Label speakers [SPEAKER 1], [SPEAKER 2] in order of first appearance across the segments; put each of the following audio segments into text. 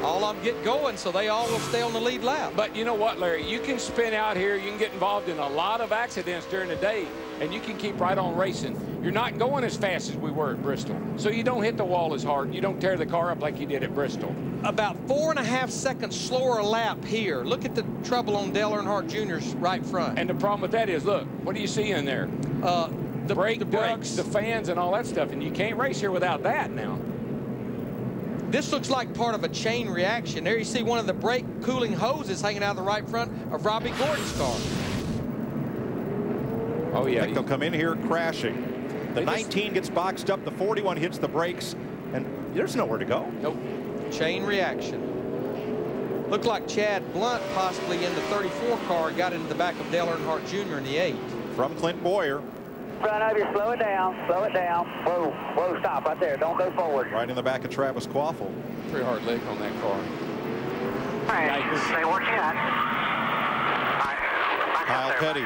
[SPEAKER 1] All of them get going, so they all will stay on the lead lap.
[SPEAKER 2] But you know what, Larry? You can spin out here. You can get involved in a lot of accidents during the day, and you can keep right on racing. You're not going as fast as we were at Bristol, so you don't hit the wall as hard. You don't tear the car up like you did at Bristol.
[SPEAKER 1] About 4.5 seconds slower lap here. Look at the trouble on Dale Earnhardt Jr.'s right front.
[SPEAKER 2] And the problem with that is, look, what do you see in there?
[SPEAKER 1] The
[SPEAKER 2] brake
[SPEAKER 1] brakes,
[SPEAKER 2] the fans, and all that stuff, and you can't race here without that now.
[SPEAKER 1] This looks like part of a chain reaction. There you see one of the brake cooling hoses hanging out of the right front of Robbie Gordon's car.
[SPEAKER 3] Oh, yeah. I think they'll come in here crashing. The 19 gets boxed up. The 41 hits the brakes, and there's nowhere to go.
[SPEAKER 1] Nope. Chain reaction. Looked like Chad Blunt possibly in the 34 car got into the back of Dale Earnhardt Jr. in the 8.
[SPEAKER 3] From Clint Boyer.
[SPEAKER 4] Front of you, slow it down, slow it down. Whoa, whoa, stop right there. Don't go forward.
[SPEAKER 3] Right in the back of Travis Quaffle.
[SPEAKER 2] Pretty hard lick on that car.
[SPEAKER 4] All right, stay working on.
[SPEAKER 3] Kyle Petty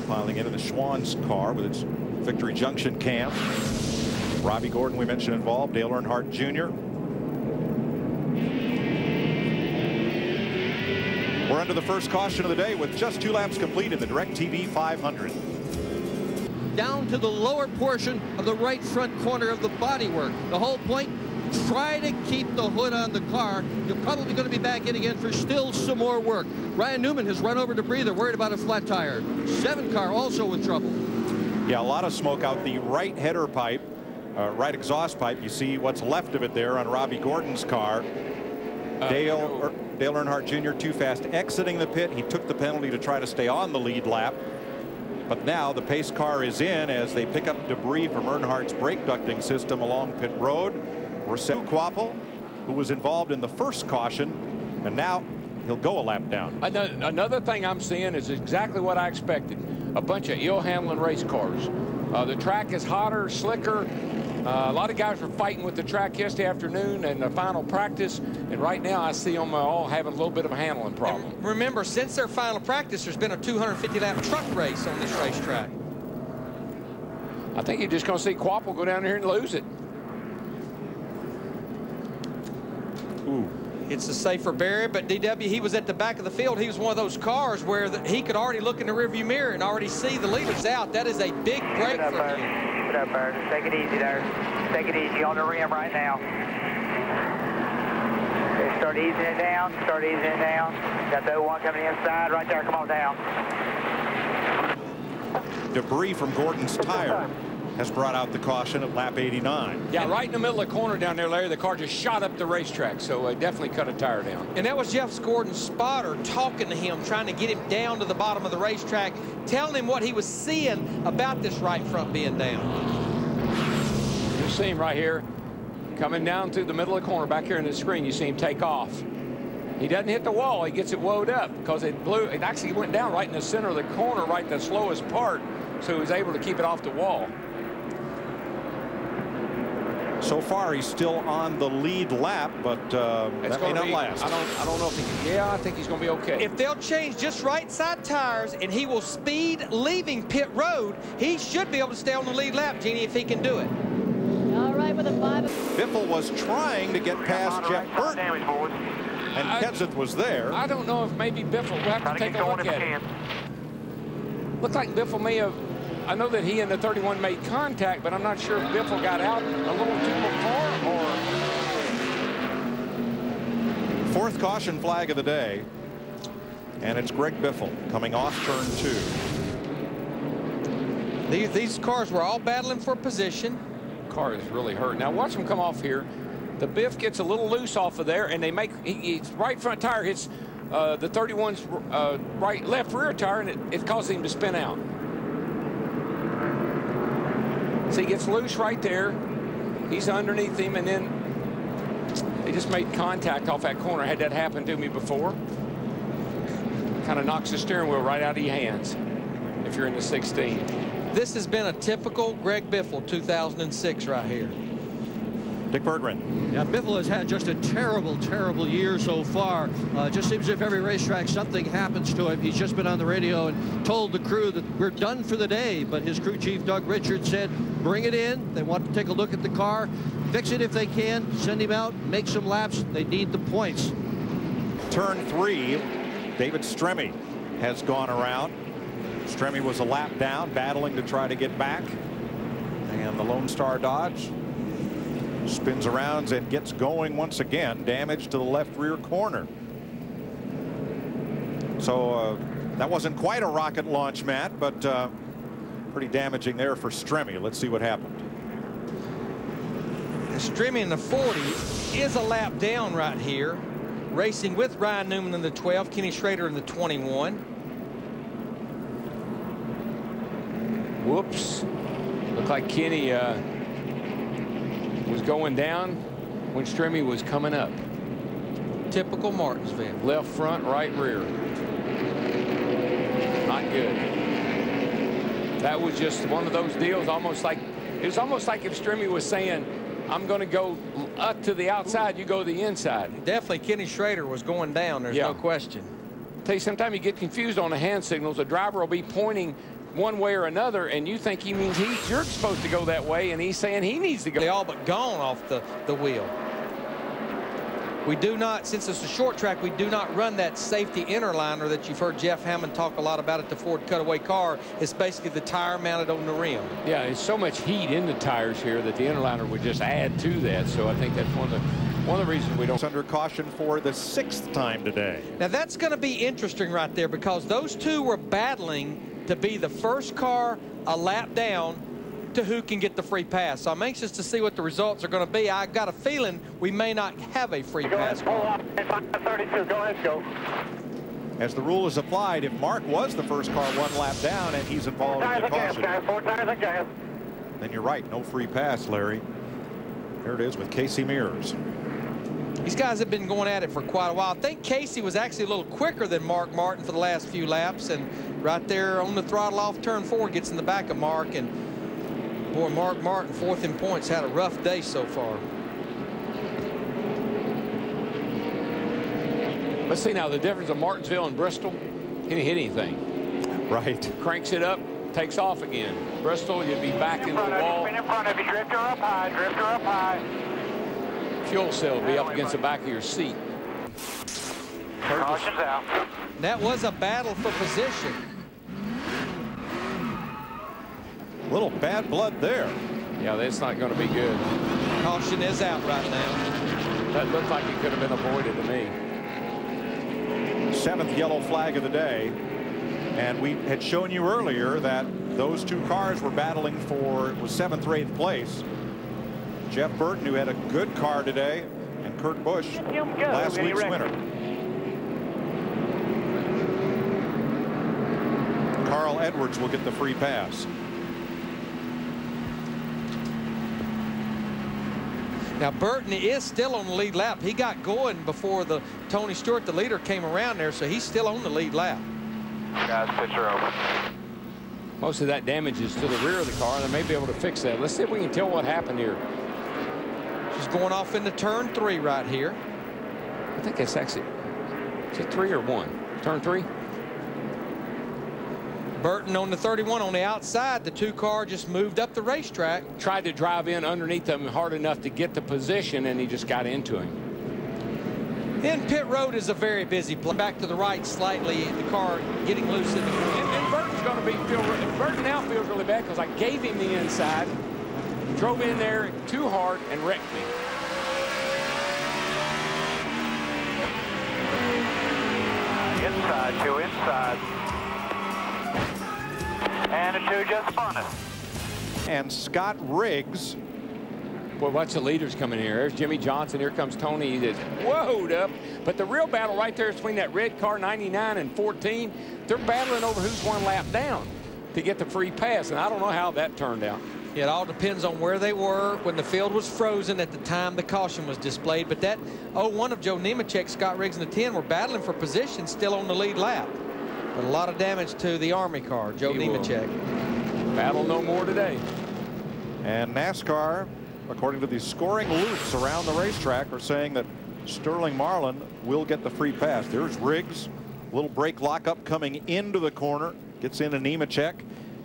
[SPEAKER 3] piling into the Schwann's car with its Victory Junction cam. Robbie Gordon, we mentioned, involved. Dale Earnhardt Jr. We're under the first caution of the day with just 2 laps complete in the DirecTv 500.
[SPEAKER 5] Down to the lower portion of the right front corner of the bodywork. The whole point, try to keep the hood on the car. You're probably going to be back in again for still some more work. Ryan Newman has run over to breather, worried about a flat tire. 7 car also with trouble.
[SPEAKER 3] Yeah, a lot of smoke out the right header pipe, right exhaust pipe. You see what's left of it there on Robbie Gordon's car. Dale Earnhardt Jr. too fast exiting the pit. He took the penalty to try to stay on the lead lap. But now the pace car is in as they pick up debris from Earnhardt's brake ducting system along pit road. Rousseau Quappel, who was involved in the first caution, and now he'll go a lap down.
[SPEAKER 2] Another thing I'm seeing is exactly what I expected. A bunch of ill-handling race cars. The track is hotter, slicker. A lot of guys were fighting with the track yesterday afternoon and the final practice, and right now I see them all having a little bit of a handling problem.
[SPEAKER 1] And remember, since their final practice, there's been a 250-lap truck race on this racetrack.
[SPEAKER 2] I think you're just going to see Quappel go down here and lose it.
[SPEAKER 1] Ooh. It's a safer barrier, but DW, he was at the back of the field. He was one of those cars where he could already look in the rearview mirror and already see the leaders out. That is a big break for him.
[SPEAKER 4] Put up there. Take it easy there. Take it easy on the rim right now. Okay, start easing it down. Start easing it down. Got the 01 coming inside right there. Come on down.
[SPEAKER 3] Debris from Gordon's tire has brought out the caution at lap 89.
[SPEAKER 2] Yeah, right in the middle of the corner down there, Larry, the car just shot up the racetrack, so definitely cut a tire down.
[SPEAKER 1] And that was Jeff Gordon's spotter talking to him, trying to get him down to the bottom of the racetrack, telling him what he was seeing about this right front being down.
[SPEAKER 2] You see him right here, coming down through the middle of the corner back here in the screen. You see him take off. He doesn't hit the wall. He gets it woed up because it blew. It actually went down right in the center of the corner, right the slowest part, so he was able to keep it off the wall.
[SPEAKER 3] So far, he's still on the lead lap, but that may not last.
[SPEAKER 2] I don't know if he can. Yeah, I think he's going to be okay.
[SPEAKER 1] If they'll change just right side tires and he will speed leaving pit road, he should be able to stay on the lead lap, Jeannie, if he can do it.
[SPEAKER 6] All right, with a 5.
[SPEAKER 3] Biffle was trying to get past Jeff Burton, and Kenseth was there.
[SPEAKER 2] I don't know if maybe Biffle will have to take a look at it. Looked like Biffle may have. I know that he and the 31 made contact, but I'm not sure if Biffle got out a little too far or.
[SPEAKER 3] Fourth caution flag of the day, and it's Greg Biffle coming off turn 2.
[SPEAKER 1] These cars were all battling for position.
[SPEAKER 2] The car is really hurt. Now watch him come off here. The Biff gets a little loose off of there, and they make his right front tire hits the 31's left rear tire, and it causes him to spin out. So he gets loose right there. He's underneath him, and then they just made contact off that corner. I had that happen to me before. Kind of knocks the steering wheel right out of your hands if you're in the 16.
[SPEAKER 1] This has been a typical Greg Biffle 2006 right here.
[SPEAKER 3] Dick Berggren.
[SPEAKER 5] Yeah, Biffle has had just a terrible, terrible year so far. It just seems as if every racetrack something happens to him. He's just been on the radio and told the crew that we're done for the day. But his crew chief, Doug Richards, said, bring it in. They want to take a look at the car, fix it if they can, send him out, make some laps. They need the points.
[SPEAKER 3] Turn 3, David Stremme has gone around. Stremme was a lap down, battling to try to get back. And the Lone Star Dodge spins around and gets going once again. Damage to the left rear corner. So that wasn't quite a rocket launch, Matt, but pretty damaging there for Stremme. Let's see what happened.
[SPEAKER 1] Stremme in the 40 is a lap down right here, racing with Ryan Newman in the 12, Kenny Schrader in the 21.
[SPEAKER 2] Whoops. Looked like Kenny was going down when Stremme was coming up.
[SPEAKER 1] Typical Martinsville.
[SPEAKER 2] Left front, right rear. Not good. That was just one of those deals, almost like it was almost like if Stremme was saying, I'm going to go up to the outside, you go to the inside.
[SPEAKER 1] Definitely Kenny Schrader was going down, there's no question.
[SPEAKER 2] Tell you, sometimes you get confused on the hand signals. A driver will be pointing one way or another, and you think he means you're supposed to go that way, and he's saying he needs to go.
[SPEAKER 1] They all but gone off the wheel. We do not, since it's a short track, we do not run that safety interliner that you've heard Jeff Hammond talk a lot about at the Ford cutaway car. It's basically the tire mounted on the rim.
[SPEAKER 2] Yeah, there's so much heat in the tires here that the interliner would just add to that. So I think that's one of the reasons we don't.
[SPEAKER 3] It's under caution for the 6th time today.
[SPEAKER 1] Now that's going to be interesting right there, because those two were battling to be the first car a lap down to who can get the free pass. So I'm anxious to see what the results are going to be. I got a feeling we may not have a free pass.
[SPEAKER 4] Go ahead, 532. Go ahead, go.
[SPEAKER 3] As the rule is applied, if Mark was the first car 1 lap down and he's involved in the caution,
[SPEAKER 4] 4 tires of gas.
[SPEAKER 3] then you're right, no free pass, Larry. There it is with Casey Mears.
[SPEAKER 1] These guys have been going at it for quite a while. I think Casey was actually a little quicker than Mark Martin for the last few laps, and right there on the throttle off turn 4 gets in the back of Mark. And boy, Mark Martin, 4th in points, had a rough day so far.
[SPEAKER 2] Let's see now the difference of Martinsville and Bristol. He didn't hit anything.
[SPEAKER 3] Right.
[SPEAKER 2] Cranks it up, takes off again. Bristol, you'd be back into the wall.
[SPEAKER 4] In front of you, drifter up high, drifter up high.
[SPEAKER 2] Fuel cell will be up against the back of your seat.
[SPEAKER 4] Caution's out.
[SPEAKER 1] That was a battle for position.
[SPEAKER 3] Little bad blood there.
[SPEAKER 2] Yeah, that's not going to be good.
[SPEAKER 1] Caution is out right now.
[SPEAKER 2] That looked like it could have been avoided to me.
[SPEAKER 3] 7th yellow flag of the day. And we had shown you earlier that those two cars were battling for 7th or 8th place. Jeff Burton, who had a good car today, and Kurt Busch, last week's winner. Carl Edwards will get the free pass.
[SPEAKER 1] Now Burton is still on the lead lap. He got going before the Tony Stewart, the leader, came around there, so he's still on the lead lap.
[SPEAKER 4] Guys, picture over.
[SPEAKER 2] Most of that damage is to the rear of the car. They may be able to fix that. Let's see if we can tell what happened here.
[SPEAKER 1] She's going off into turn 3 right here.
[SPEAKER 2] I think that's actually, is it 3 or 1? Turn 3?
[SPEAKER 1] Burton on the 31 on the outside. The two car just moved up the racetrack.
[SPEAKER 2] Tried to drive in underneath them hard enough to get the position, and he just got into him.
[SPEAKER 1] And pit road is a very busy place. Back to the right slightly, the car getting loose in the front.
[SPEAKER 2] And Burton's going to be Burton now feels really bad because I gave him the inside, drove in there too hard, and wrecked me.
[SPEAKER 4] Inside, 2 inside. And a 2 just spun it.
[SPEAKER 3] And Scott Riggs.
[SPEAKER 2] Boy, watch the leaders coming here. There's Jimmy Johnson. Here comes Tony. He's whoa up. But the real battle right there is between that red car 99 and 14. They're battling over who's 1 lap down to get the free pass. And I don't know how that turned out.
[SPEAKER 1] It all depends on where they were when the field was frozen at the time the caution was displayed. But that 01 of Joe Nemechek, Scott Riggs, and the 10 were battling for position still on the lead lap. But a lot of damage to the Army car, Joe Nemechek.
[SPEAKER 2] Battle no more today.
[SPEAKER 3] And NASCAR according to the scoring loops around the racetrack, are saying that Sterling Marlin will get the free pass. There's Riggs, little brake lockup coming into the corner, gets in a Nemechek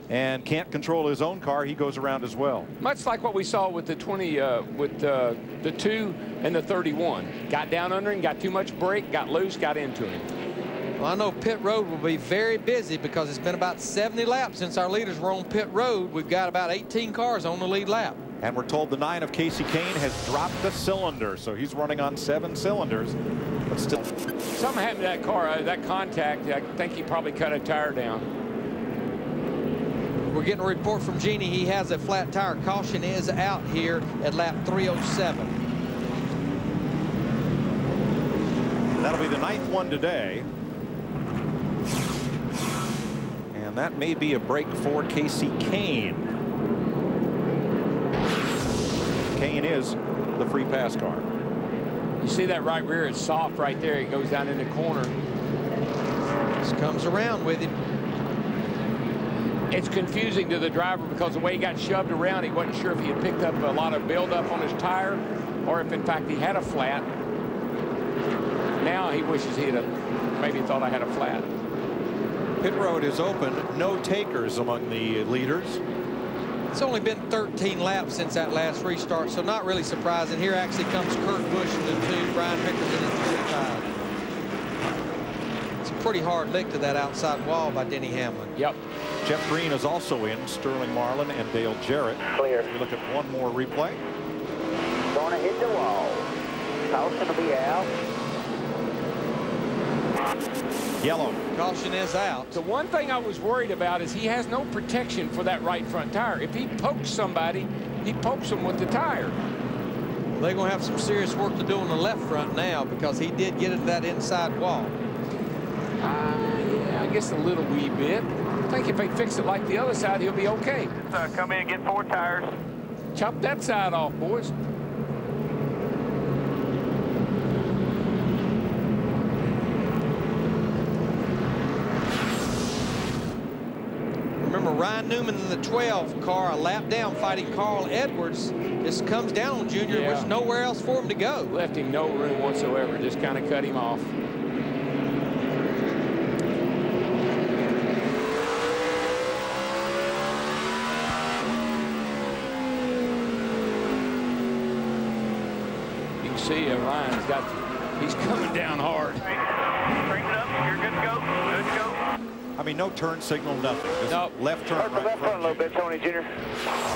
[SPEAKER 3] and can't control his own car. He goes around as well.
[SPEAKER 2] Much like what we saw with the 20, with the 2 and the 31. Got down under him, got too much brake, got loose, got into him.
[SPEAKER 1] Well, I know pit road will be very busy because it's been about 70 laps since our leaders were on pit road. We've got about 18 cars on the lead lap.
[SPEAKER 3] And we're told the 9 of Casey Kane has dropped a cylinder, so he's running on 7 cylinders. But still,
[SPEAKER 2] something happened to that car, that contact. I think he probably cut a tire down.
[SPEAKER 1] We're getting a report from Jeannie. He has a flat tire. Caution is out here at lap 307.
[SPEAKER 3] That'll be the 9th one today. And that may be a break for Casey Kane. Kane is the free pass car.
[SPEAKER 2] You see that right rear is soft right there. It goes down in the corner.
[SPEAKER 1] Just comes around with him.
[SPEAKER 2] It's confusing to the driver because the way he got shoved around, he wasn't sure if he had picked up a lot of buildup on his tire or if in fact he had a flat. Now he wishes he had maybe thought I had a flat.
[SPEAKER 3] Pit road is open. No takers among the leaders.
[SPEAKER 1] It's only been 13 laps since that last restart, so not really surprising. Here actually comes Kurt Busch in the 2, Brian Vickers in the 35. It's a pretty hard lick to that outside wall by Denny Hamlin.
[SPEAKER 2] Yep.
[SPEAKER 3] Jeff Green is also in, Sterling Marlin and Dale Jarrett.
[SPEAKER 4] Clear.
[SPEAKER 3] We look at one more replay.
[SPEAKER 4] Going to hit the wall. Caution will be out.
[SPEAKER 3] Yellow.
[SPEAKER 1] Caution is out.
[SPEAKER 2] The one thing I was worried about is he has no protection for that right front tire. If he pokes somebody, he pokes them with the tire.
[SPEAKER 1] They're going to have some serious work to do on the left front now because he did get into that inside wall.
[SPEAKER 2] Yeah, I guess a little wee bit. I think if they fix it like the other side, he'll be okay.
[SPEAKER 4] Come in and get 4 tires.
[SPEAKER 2] Chop that side off, boys.
[SPEAKER 1] Remember, Ryan Newman in the 12 car, a lap down, fighting Carl Edwards. This comes down on Junior.
[SPEAKER 2] Yeah.
[SPEAKER 1] There's nowhere else for him to go.
[SPEAKER 2] Left him no room whatsoever. Just kind of cut him off. You can see Ryan's he's coming down hard.
[SPEAKER 4] Straighten it up. You're good to go. Good to go.
[SPEAKER 3] I mean, no turn signal, nothing. Just
[SPEAKER 2] Nope.
[SPEAKER 3] left turn,
[SPEAKER 4] Start the
[SPEAKER 3] right
[SPEAKER 4] left front a little
[SPEAKER 3] front.
[SPEAKER 4] bit, Tony Jr.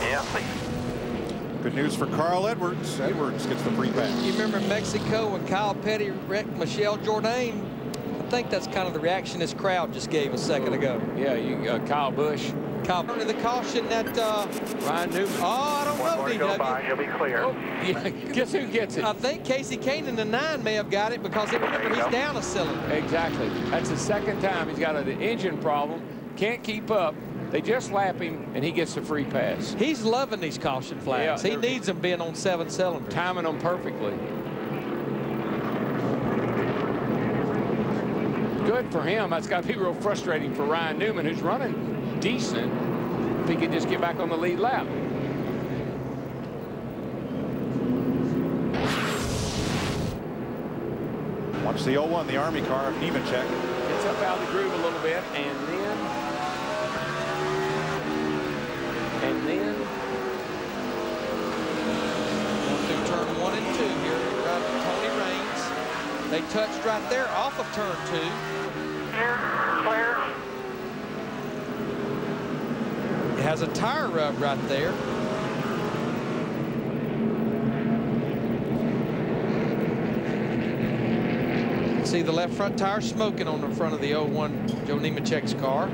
[SPEAKER 4] Yeah, please.
[SPEAKER 3] Good news for Carl Edwards. Edwards gets the free pass.
[SPEAKER 1] You remember Mexico when Kyle Petty wrecked Michelle Jourdain? I think that's kind of the reaction this crowd just gave a second ago.
[SPEAKER 2] Yeah, Kyle Busch.
[SPEAKER 1] Kyle, the caution that
[SPEAKER 2] Ryan Newman.
[SPEAKER 1] oh, I don't
[SPEAKER 4] One
[SPEAKER 1] know,
[SPEAKER 4] more to go by,
[SPEAKER 1] DW.
[SPEAKER 4] you'll be clear.
[SPEAKER 2] Oh, yeah, guess who gets it?
[SPEAKER 1] I think Casey Kane in the 9 may have got it because remember, he's down a cylinder.
[SPEAKER 2] Exactly. That's the second time he's got an engine problem. Can't keep up. They just lap him, and he gets the free pass.
[SPEAKER 1] He's loving these caution flags.
[SPEAKER 2] Yeah,
[SPEAKER 1] he needs them being on 7 cylinders.
[SPEAKER 2] Timing them perfectly. Good for him. That's got to be real frustrating for Ryan Newman, who's running decent, if he could just get back on the lead lap.
[SPEAKER 3] Watch the 01, the Army car of Nemechek.
[SPEAKER 2] Gets up out of the groove a little bit, and then
[SPEAKER 1] Going through turn 1 and 2 here. Tony Raines. They touched right there off of turn 2.
[SPEAKER 4] Clear, clear.
[SPEAKER 1] It has a tire rub right there. You can see the left front tire smoking on the front of the 01 Joe Nemechek's car.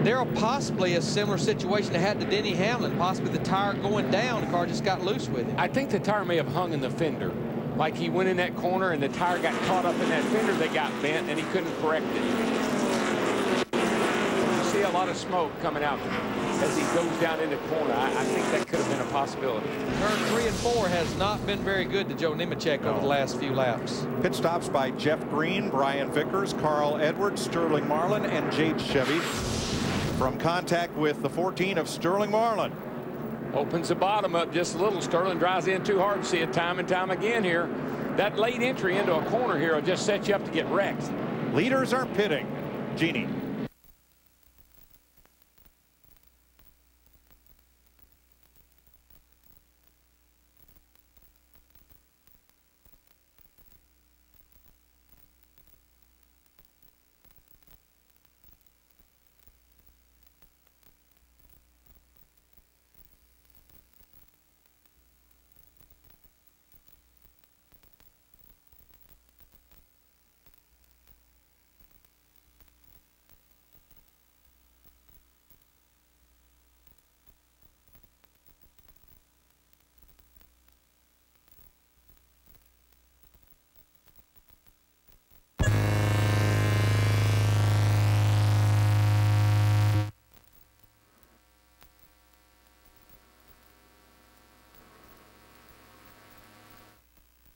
[SPEAKER 1] There possibly a similar situation that had to Denny Hamlin. Possibly the tire going down, the car just got loose with it.
[SPEAKER 2] I think the tire may have hung in the fender. Like he went in that corner and the tire got caught up in that fender that got bent and he couldn't correct it. You see a lot of smoke coming out as he goes down in the corner. I think that could have been a possibility.
[SPEAKER 1] Turn 3 and 4 has not been very good to Joe Nemechek over the last few laps.
[SPEAKER 3] Pit stops by Jeff Green, Brian Vickers, Carl Edwards, Sterling Marlin, and Jade Chevy. from contact with the 14 of Sterling Marlin.
[SPEAKER 2] Opens the bottom up just a little. Sterling drives in too hard. See it time and time again here. That late entry into a corner here will just set you up to get wrecked.
[SPEAKER 3] Leaders are pitting. Jeannie.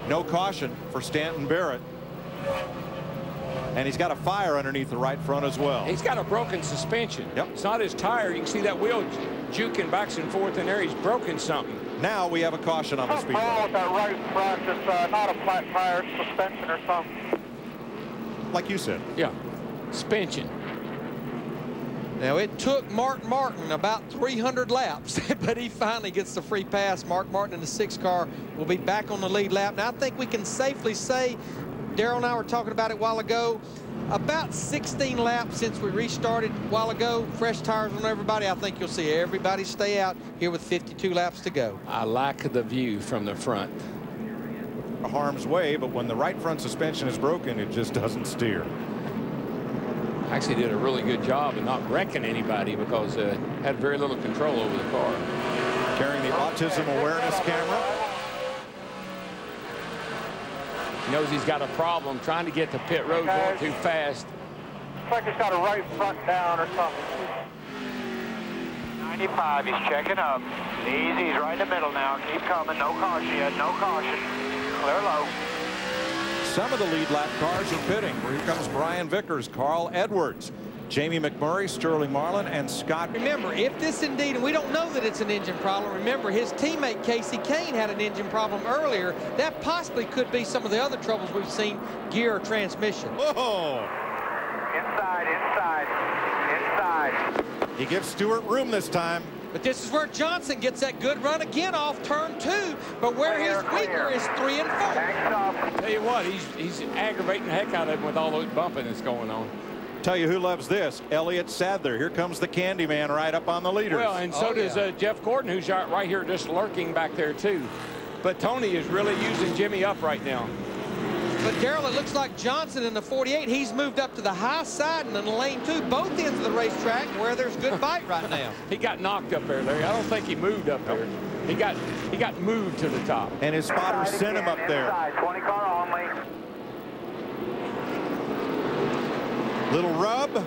[SPEAKER 3] No caution for Stanton Barrett. And he's got a fire underneath the right front as well.
[SPEAKER 2] He's got a broken suspension.
[SPEAKER 3] Yep.
[SPEAKER 2] It's not his tire. You can see that wheel juking back and forth in there. He's broken something.
[SPEAKER 3] Now we have a caution on the speedway.
[SPEAKER 4] What's wrong with that right front? It's not a flat tire, suspension or something.
[SPEAKER 3] Like you said.
[SPEAKER 2] Yeah. Suspension.
[SPEAKER 1] Now, it took Mark Martin about 300 laps, but he finally gets the free pass. Mark Martin in the 6 car will be back on the lead lap. Now, I think we can safely say, Darrell and I were talking about it a while ago, about 16 laps since we restarted a while ago. Fresh tires on everybody. I think you'll see everybody stay out here with 52 laps to go.
[SPEAKER 2] I like the view from the front.
[SPEAKER 3] A harm's way, but when the right front suspension is broken, it just doesn't steer.
[SPEAKER 2] Actually did a really good job of not wrecking anybody because had very little control over the car.
[SPEAKER 3] Carrying the autism awareness camera.
[SPEAKER 2] He knows he's got a problem trying to get to pit road going too fast.
[SPEAKER 4] Looks like he's got a right front down or something. 95, he's checking up. Easy, he's right in the middle now. Keep coming, no caution yet, no caution. Clear low.
[SPEAKER 3] Some of the lead lap cars are pitting. Here comes Brian Vickers, Carl Edwards, Jamie McMurray, Sterling Marlin, and Scott.
[SPEAKER 1] Remember, if this indeed, and we don't know that it's an engine problem, remember his teammate Casey Kane had an engine problem earlier. That possibly could be some of the other troubles we've seen, gear or transmission.
[SPEAKER 3] Whoa!
[SPEAKER 4] Inside.
[SPEAKER 3] He gives Stewart room this time.
[SPEAKER 1] But this is where Johnson gets that good run again off turn 2. But where his weaker is 3 and 4.
[SPEAKER 2] Tell you what, he's aggravating the heck out of him with all those bumping that's going on.
[SPEAKER 3] Tell you who loves this, Elliott Sadler. Here comes the Candyman right up on the leaders.
[SPEAKER 2] Well, and so does Jeff Gordon, who's right here just lurking back there too. But Tony is really using Jimmy up right now.
[SPEAKER 1] But Darrell, it looks like Johnson in the 48, he's moved up to the high side and in the lane 2, both ends of the racetrack where there's good bite right now.
[SPEAKER 2] He got knocked up there, Larry. I don't think he moved up there. He got moved to the top.
[SPEAKER 3] And his spotter sent him up there.
[SPEAKER 4] 20 car only.
[SPEAKER 3] Little rub.
[SPEAKER 4] 4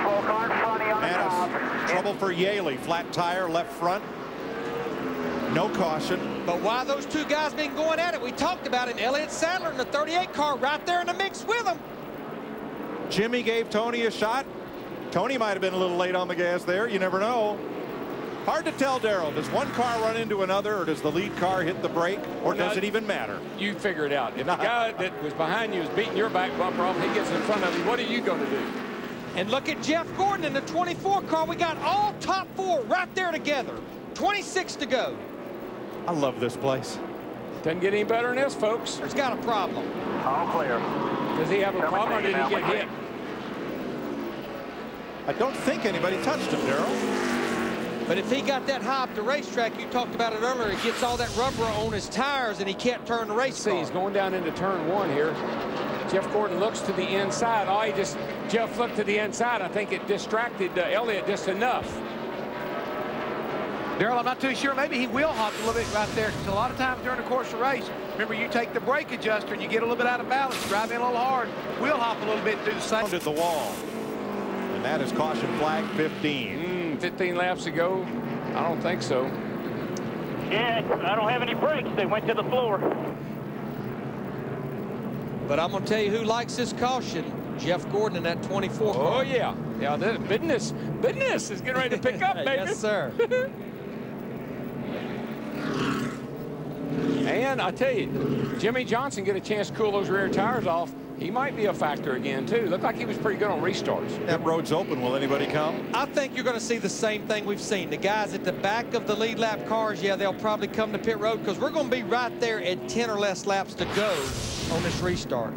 [SPEAKER 4] car in front on the top.
[SPEAKER 3] And trouble for Yaley. Flat tire, left front. No caution.
[SPEAKER 1] But why those 2 guys been going at it? We talked about it. Elliott Sadler in the 38 car right there in the mix with him.
[SPEAKER 3] Jimmy gave Tony a shot. Tony might have been a little late on the gas there. You never know. Hard to tell, Darrell. Does one car run into another, or does the lead car hit the brake, or does it even matter?
[SPEAKER 2] You figure it out. If the guy that was behind you is beating your back bumper off, he gets in front of you, what are you going to do?
[SPEAKER 1] And look at Jeff Gordon in the 24 car. We got all top 4 right there together. 26 to go.
[SPEAKER 3] I love this place.
[SPEAKER 2] Doesn't get any better than this, folks.
[SPEAKER 1] There's got a problem.
[SPEAKER 4] All clear.
[SPEAKER 2] Does he have a problem, or did he get hit?
[SPEAKER 3] I don't think anybody touched him, Darrell.
[SPEAKER 1] But if he got that high up the racetrack, you talked about it earlier, it gets all that rubber on his tires and he can't turn the race car.
[SPEAKER 2] See, he's going down into turn 1 here. Jeff Gordon looks to the inside. Jeff looked to the inside. I think it distracted Elliott just enough.
[SPEAKER 7] Darrell, I'm not too sure. Maybe he wheel hopped a little bit right there. Because a lot of times during the course of the race, remember, you take the brake adjuster and you get a little bit out of balance, drive in a little hard, wheel hop a little bit, and do the same.
[SPEAKER 3] At the wall. And that is caution flag 15.
[SPEAKER 2] 15 laps ago? I don't think so.
[SPEAKER 4] Yeah, I don't have any brakes. They went to the floor.
[SPEAKER 1] But I'm going to tell you who likes this caution. Jeff Gordon in that 24 car.
[SPEAKER 2] Oh, yeah. Yeah, the business is getting ready to pick up, baby.
[SPEAKER 1] Yes, sir.
[SPEAKER 2] And I tell you, Jimmy Johnson get a chance to cool those rear tires off. He might be a factor again, too. Looked like he was pretty good on restarts.
[SPEAKER 3] That road's open. Will anybody come?
[SPEAKER 1] I think you're going to see the same thing we've seen. The guys at the back of the lead lap cars, yeah, they'll probably come to pit road because we're going to be right there at 10 or less laps to go on this restart.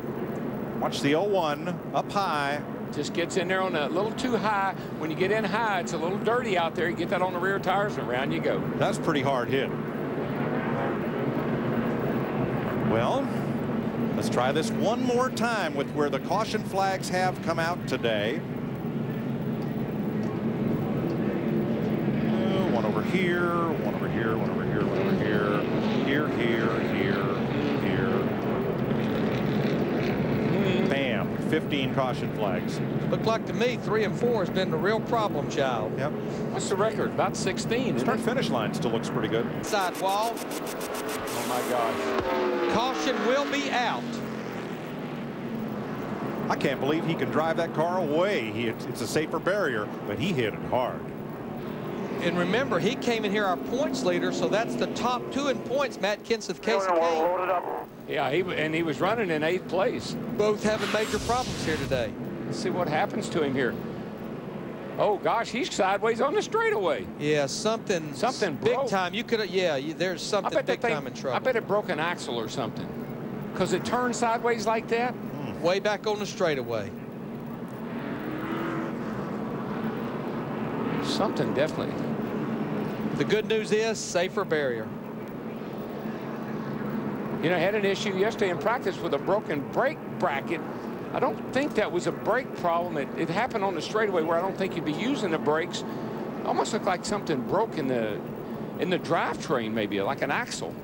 [SPEAKER 3] Watch the 01 up high.
[SPEAKER 2] Just gets in there on a little too high. When you get in high, it's a little dirty out there. You get that on the rear tires and around you go.
[SPEAKER 3] That's pretty hard hit. Well, let's try this one more time with where the caution flags have come out today. One over here, one over here, one over here, one over here, here, here, here, here. Bam, 15 caution flags.
[SPEAKER 1] Looked like to me 3 and 4 has been the real problem child.
[SPEAKER 3] Yep.
[SPEAKER 2] What's the record? About 16.
[SPEAKER 3] Start finish line still looks pretty good.
[SPEAKER 1] Side wall.
[SPEAKER 2] Oh my gosh.
[SPEAKER 1] Caution will be out.
[SPEAKER 3] I can't believe he can drive that car away. It's a safer barrier, but he hit it hard.
[SPEAKER 1] And remember, he came in here our points leader, so that's the top 2 in points. Matt Kenseth, Casey Kane.
[SPEAKER 2] Yeah, he was running in 8th place.
[SPEAKER 1] Both having major problems here today.
[SPEAKER 2] Let's see what happens to him here. Oh gosh, he's sideways on the straightaway.
[SPEAKER 1] Yeah, something big
[SPEAKER 2] broke.
[SPEAKER 1] time. You could, yeah, there's something big time in trouble.
[SPEAKER 2] I bet it broke an axle or something, because it turned sideways like that.
[SPEAKER 1] Way back on the straightaway.
[SPEAKER 2] Something definitely.
[SPEAKER 1] The good news is safer barrier.
[SPEAKER 2] You know, I had an issue yesterday in practice with a broken brake bracket. I don't think that was a brake problem. It happened on the straightaway where I don't think you'd be using the brakes. Almost looked like something broke in the drivetrain, maybe like an axle.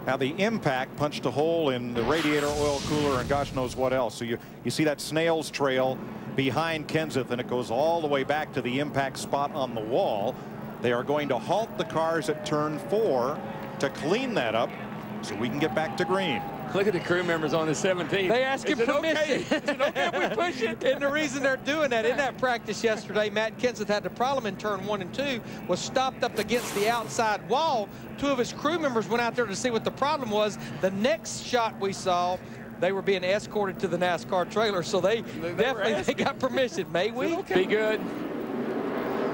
[SPEAKER 3] Now the impact punched a hole in the radiator oil cooler and gosh knows what else. So you see that snail's trail behind Kenseth, and it goes all the way back to the impact spot on the wall. They are going to halt the cars at turn 4 to clean that up so we can get back to green.
[SPEAKER 2] Look at the crew members on the 17.
[SPEAKER 1] They ask him permission.
[SPEAKER 2] Okay? Is it okay if we push it?
[SPEAKER 1] And the reason they're doing that, in that practice yesterday, Matt Kenseth had the problem in turn 1 and 2, was stopped up against the outside wall. 2 of his crew members went out there to see what the problem was. The next shot we saw, they were being escorted to the NASCAR trailer, so they definitely got permission. May we?
[SPEAKER 2] Be good.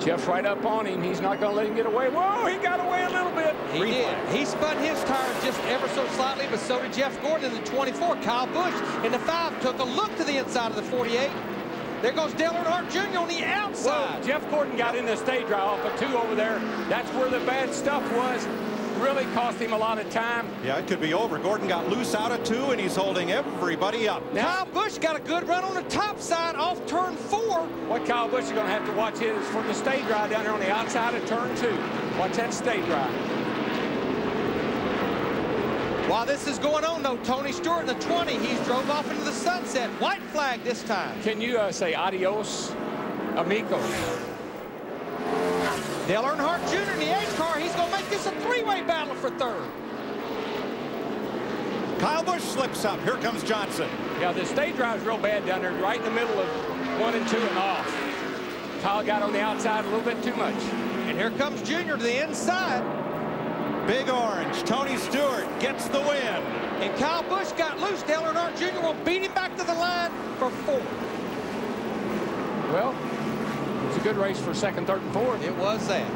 [SPEAKER 2] Jeff's right up on him. He's not going to let him get away. Whoa, he got away a little bit.
[SPEAKER 1] He did. He spun his tires just ever so slightly, but so did Jeff Gordon in the 24. Kyle Busch in the 5 took a look to the inside of the 48. There goes Dale Earnhardt Jr. on the outside.
[SPEAKER 2] Whoa, Jeff Gordon got in the stage drive off a 2 over there. That's where the bad stuff was. Really cost him a lot of time.
[SPEAKER 3] Yeah, it could be over. Gordon got loose out of 2, and he's holding everybody up.
[SPEAKER 1] Kyle Busch got a good run on the top side off turn 4.
[SPEAKER 2] What Kyle Busch is going to have to watch is for the stage drive down there on the outside of turn 2. Watch that stage drive.
[SPEAKER 1] While this is going on, though, Tony Stewart in the 20, he's drove off into the sunset. White flag this time.
[SPEAKER 2] Can you say adios, amigo?
[SPEAKER 1] Dale Earnhardt Jr. in the 8 car. He's going to make this a 3-way battle for 3rd.
[SPEAKER 3] Kyle Busch slips up. Here comes Johnson.
[SPEAKER 2] Yeah, the stage drive's real bad down there, right in the middle of 1 and 2 and off. Kyle got on the outside a little bit too much.
[SPEAKER 1] And here comes Junior to the inside.
[SPEAKER 3] Big Orange. Tony Stewart gets the win.
[SPEAKER 1] And Kyle Busch got loose. Dale Earnhardt Jr. will beat him back to the line for 4th.
[SPEAKER 2] Well, it's a good race for 2nd, 3rd, and 4th.
[SPEAKER 1] It was that.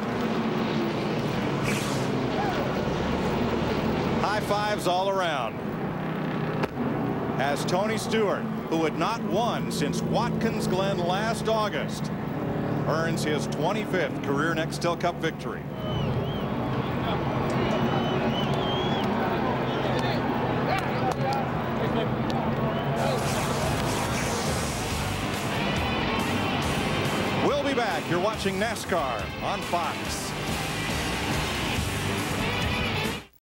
[SPEAKER 3] High fives all around. As Tony Stewart, who had not won since Watkins Glen last August, earns his 25th career Nextel Cup victory. We'll be back. You're watching NASCAR on Fox.